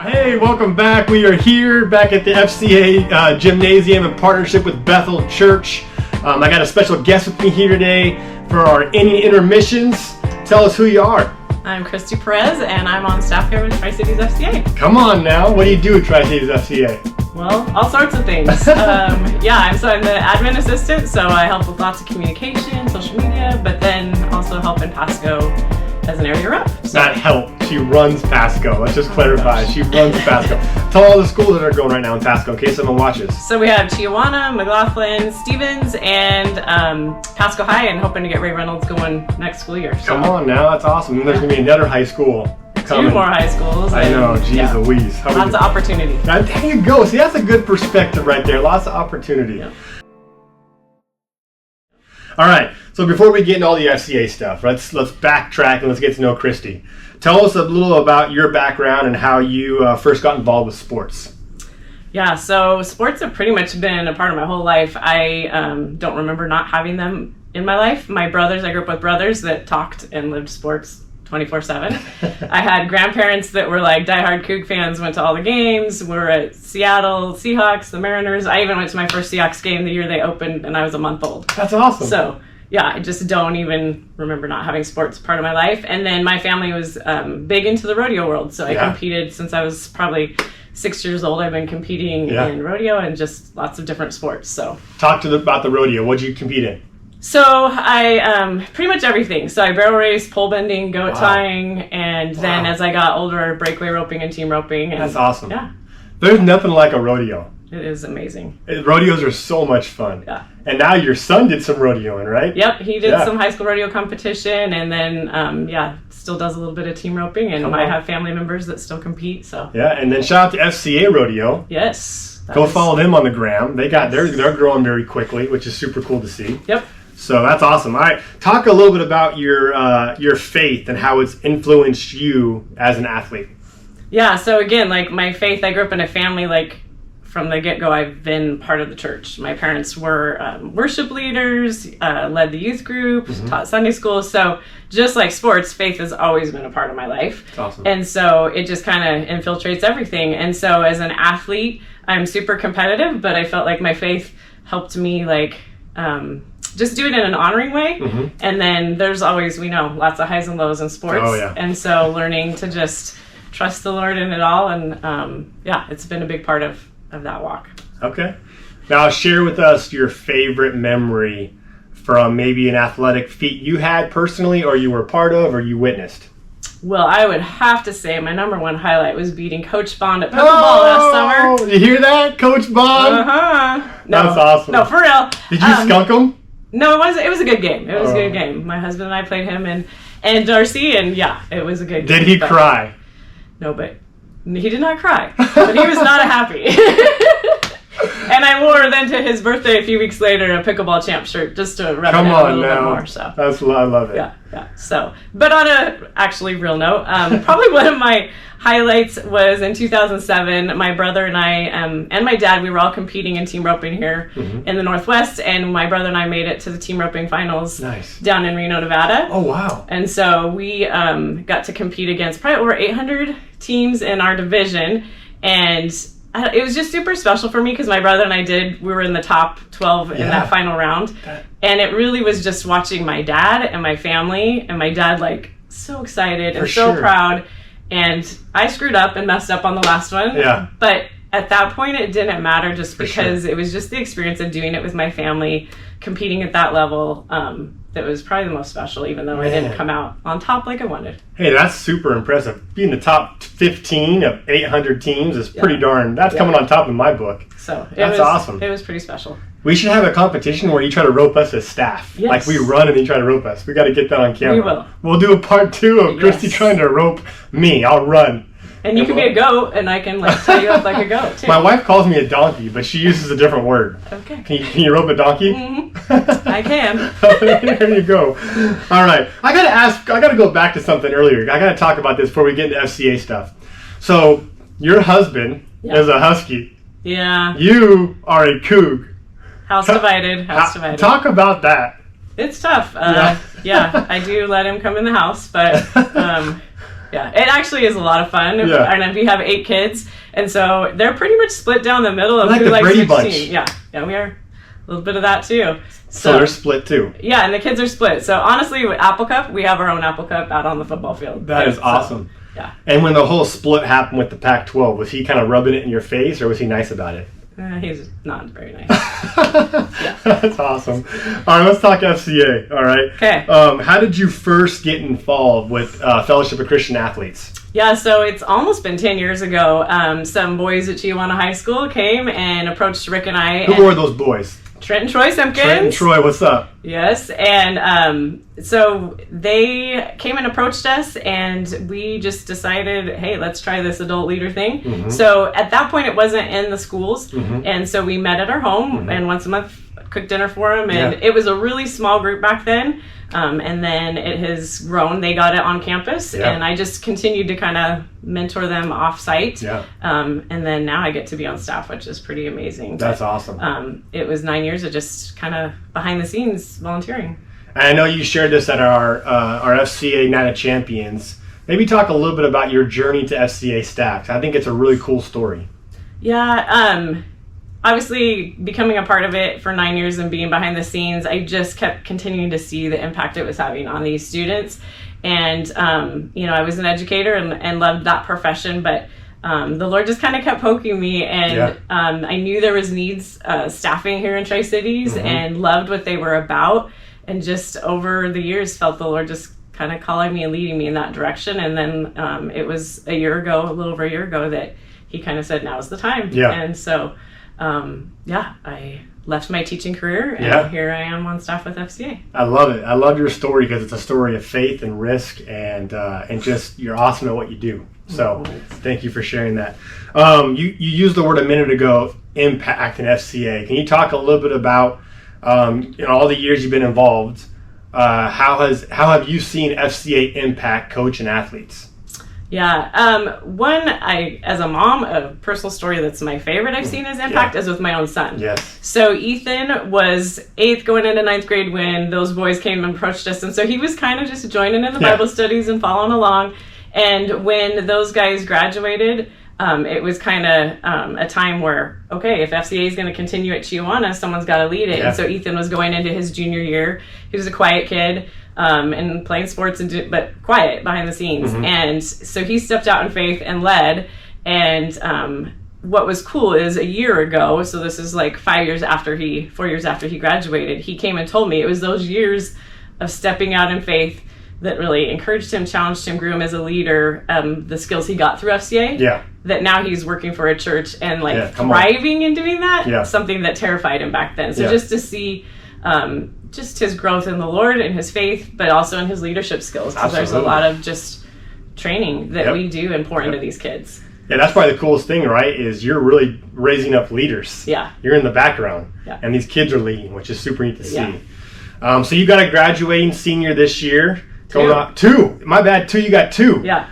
Hey, welcome back. We are here back at the FCA Gymnasium in partnership with Bethel Church. I got a special guest with me here today for our Intermissions. Tell us who you are. I'm Christy Perez, and I'm on staff here with Tri-Cities FCA. Come on now. What do you do at Tri-Cities FCA? Well, all sorts of things. I'm the admin assistant, so I help with lots of communication, social media, but then also help in Pasco as an area rep. So. Not help. She runs Pasco. Let's just clarify. She runs Pasco. Tell all the schools that are going right now in Pasco in case someone watches. So we have Chiawana, McLaughlin, Stevens, and Pasco High, and hoping to get Ray Reynolds going next school year. So. Come on now. That's awesome. And there's going to be another high school coming. 2 more high schools. I know. Geez Louise. Lots of opportunity. There you go. See, that's a good perspective right there. Lots of opportunity. Yeah. All right, so before we get into all the FCA stuff, let's backtrack and let's get to know Christy. Tell us a little about your background and how you first got involved with sports. Yeah, so sports have pretty much been a part of my whole life. I don't remember not having them in my life. I grew up with brothers that talked and lived sports 24/7. I had grandparents that were like diehard Coug fans, went to all the games. We were at Seattle Seahawks, the Mariners. I even went to my first Seahawks game the year they opened, and I was a month old. That's awesome. So, yeah, I just don't even remember not having sports part of my life. And then my family was big into the rodeo world, so I competed since I was probably 6 years old. I've been competing in rodeo and just lots of different sports. So, talk about the rodeo. What did you compete in? So I pretty much everything. So I barrel race, pole bending, goat tying, and then as I got older, breakaway roping and team roping. And, that's awesome. Yeah. There's nothing like a rodeo. It is amazing. Rodeos are so much fun. Yeah. And now your son did some rodeoing, right? Yep, he did some high school rodeo competition, and then still does a little bit of team roping, and I have family members that still compete. So yeah, and then shout out to FCA Rodeo. Yes. Go follow them on the gram. They're growing very quickly, which is super cool to see. Yep. So that's awesome. All right, talk a little bit about your faith and how it's influenced you as an athlete. Yeah, so again, like my faith, I grew up in a family, like from the get-go, I've been part of the church. My parents were worship leaders, led the youth group, taught Sunday school. So just like sports, faith has always been a part of my life. That's awesome. And so it just kind of infiltrates everything. And so as an athlete, I'm super competitive, but I felt like my faith helped me just do it in an honoring way. And then there's always, lots of highs and lows in sports. Oh, yeah. And so learning to just trust the Lord in it all. And it's been a big part of that walk. Okay. Now share with us your favorite memory from maybe an athletic feat you had personally, or you were part of, or you witnessed. Well, I would have to say my number one highlight was beating Coach Bond at Pickleball last summer. You hear that, Coach Bond? No, that's awesome. No, for real. Did you skunk him? No, it was a good game. It was a good game. My husband and I played him and Darcy, and it was a good game. Did he cry? No, but he did not cry. But he was not happy. And I wore then to his birthday a few weeks later a pickleball champ shirt just to rep it out a little bit more. So I love it. Yeah. So, but on a actually real note, probably one of my highlights was in 2007. My brother and I and my dad, we were all competing in team roping here in the Northwest, and my brother and I made it to the team roping finals down in Reno, Nevada. Oh wow! And so we got to compete against probably over 800 teams in our division, and it was just super special for me because my brother and I we were in the top 12 in that final round. And it really was just watching my dad and my family, and my dad so excited and so proud. And I screwed up and messed up on the last one. Yeah. But at that point, it didn't matter just because it was just the experience of doing it with my family, competing at that level. That was probably the most special, even though I didn't come out on top like I wanted. Hey, that's super impressive. Being the top 15 of 800 teams is pretty darn. That's coming on top in my book. So that's awesome. It was pretty special. We should have a competition where you try to rope us as staff. Yes. Like we run and you try to rope us. We got to get that on camera. We will. We'll do a part 2 of Christy trying to rope me. I'll run. And you can be a goat, and I can tie you up like a goat, too. My wife calls me a donkey, but she uses a different word. Okay. Can you rope a donkey? I can. There you go. All right. I got to go back to something earlier. I got to talk about this before we get into FCA stuff. So, your husband is a Husky. Yeah. You are a Coug. House divided. Talk about that. It's tough. I do let him come in the house, but Yeah, it actually is a lot of fun. Yeah. And we have 8 kids, and so they're pretty much split down the middle of like who the likes Brady which Bunch. team. Yeah, we are a little bit of that too. So they're split too. Yeah, and the kids are split. So honestly, with Apple Cup, we have our own Apple Cup out on the football field. That is awesome. Yeah. And when the whole split happened with the Pac-12, was he kind of rubbing it in your face, or was he nice about it? He's not very nice. Yeah. That's awesome. All right, let's talk FCA. All right. Okay. How did you first get involved with Fellowship of Christian Athletes? Yeah, so it's almost been 10 years ago. Some boys at Chiawana High School came and approached Rick and I. Who were those boys? Trent and Troy Simpkins. Trent and Troy, what's up? Yes, and so they came and approached us, and we just decided, hey, let's try this adult leader thing. Mm-hmm. So at that point, it wasn't in the schools, mm-hmm. and so we met at our home, mm-hmm. and once a month cooked dinner for them, and it was a really small group back then. And then it has grown. They got it on campus, and I just continued to kind of mentor them off-site. Yeah. And then now I get to be on staff, which is pretty amazing. That's awesome. It was 9 years of just kind of behind-the-scenes volunteering. And I know you shared this at our FCA Night of Champions. Maybe talk a little bit about your journey to FCA staff. I think it's a really cool story. Yeah. Obviously, becoming a part of it for 9 years and being behind the scenes, I just kept continuing to see the impact it was having on these students. And, I was an educator and loved that profession, but the Lord just kind of kept poking me. And I knew there was needs staffing here in Tri-Cities, mm-hmm. and loved what they were about. And just over the years, felt the Lord just kind of calling me and leading me in that direction. And then it was a little over a year ago, that he kind of said, now's the time. Yeah. And so... I left my teaching career, and here I am on staff with FCA. I love it. I love your story, because it's a story of faith and risk, and just you're awesome at what you do. So thank you for sharing that. You used the word a minute ago, impact in FCA. Can you talk a little bit about all the years you've been involved? How have you seen FCA impact coach and athletes? Yeah. As a mom, a personal story that's my favorite I've seen his impact is with my own son. Yes. So Ethan was 8th going into 9th grade when those boys came and approached us. And so he was kind of just joining in the Bible studies and following along. And when those guys graduated, it was kind of a time where, okay, if FCA is going to continue at Chiawana, someone's got to lead it. Yeah. And so Ethan was going into his junior year. He was a quiet kid. And playing sports, but quiet behind the scenes. Mm-hmm. And so he stepped out in faith and led. And what was cool is a year ago, so this is like 4 years after he graduated, he came and told me it was those years of stepping out in faith that really encouraged him, challenged him, grew him as a leader, the skills he got through FCA, that now he's working for a church and thriving in doing that, something that terrified him back then. So just to see... just his growth in the Lord and his faith, but also in his leadership skills. Because there's a lot of just training that we do and pour into these kids. Yeah, that's probably the coolest thing, right? Is you're really raising up leaders. Yeah. You're in the background. Yeah. And these kids are leading, which is super neat to see. Yeah. So you got a graduating senior this year. Two. My bad, two. You got 2. Yeah.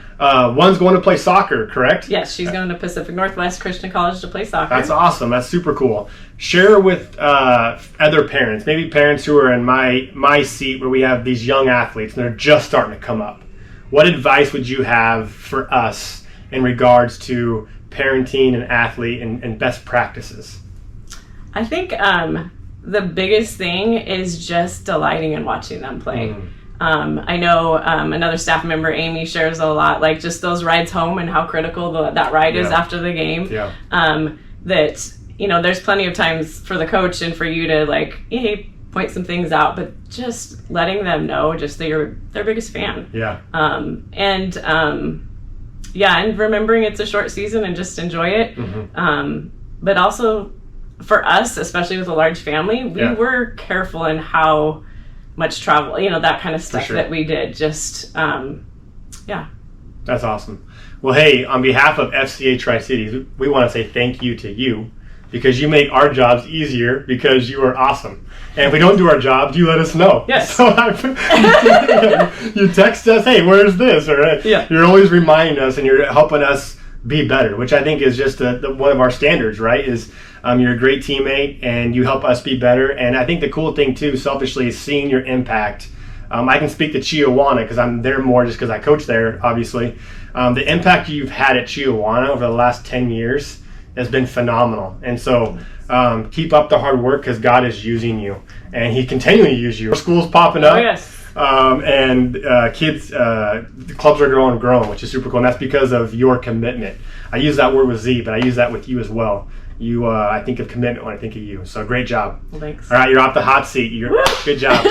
One's going to play soccer, correct? Yes, she's going to Pacific Northwest Christian College to play soccer. That's awesome. That's super cool. Share with other parents, maybe parents who are in my seat where we have these young athletes and they're just starting to come up. What advice would you have for us in regards to parenting an athlete and best practices? I think the biggest thing is just delighting in watching them play. I know another staff member, Amy, shares a lot, like just those rides home and how critical that ride is after the game. Yeah. That, there's plenty of times for the coach and for you to point some things out, but just letting them know just that you're their biggest fan. Yeah. And remembering it's a short season and just enjoy it. Mm-hmm. But also for us, especially with a large family, we were careful in how much travel, that kind of stuff that we did. Just, That's awesome. Well, hey, on behalf of FCA Tri-Cities, we want to say thank you to you, because you make our jobs easier, because you are awesome. And if we don't do our jobs, you let us know. Yes. So you text us, hey, where's this? Or you're always reminding us, and you're helping us be better, which I think is just one of our standards, right? Is you're a great teammate and you help us be better. And I think the cool thing too, selfishly, is seeing your impact I can speak to Chiawana because I'm there more just because I coach there, obviously. The impact you've had at Chiawana over the last 10 years has been phenomenal. And so keep up the hard work because God is using you. And He continually uses you. School's popping up. Oh, yes. And kids, the clubs are growing, which is super cool. And that's because of your commitment. I use that word with Z, but I use that with you as well. I think of commitment when I think of you. So great job. Well, thanks. All right, you're off the hot seat. Good job.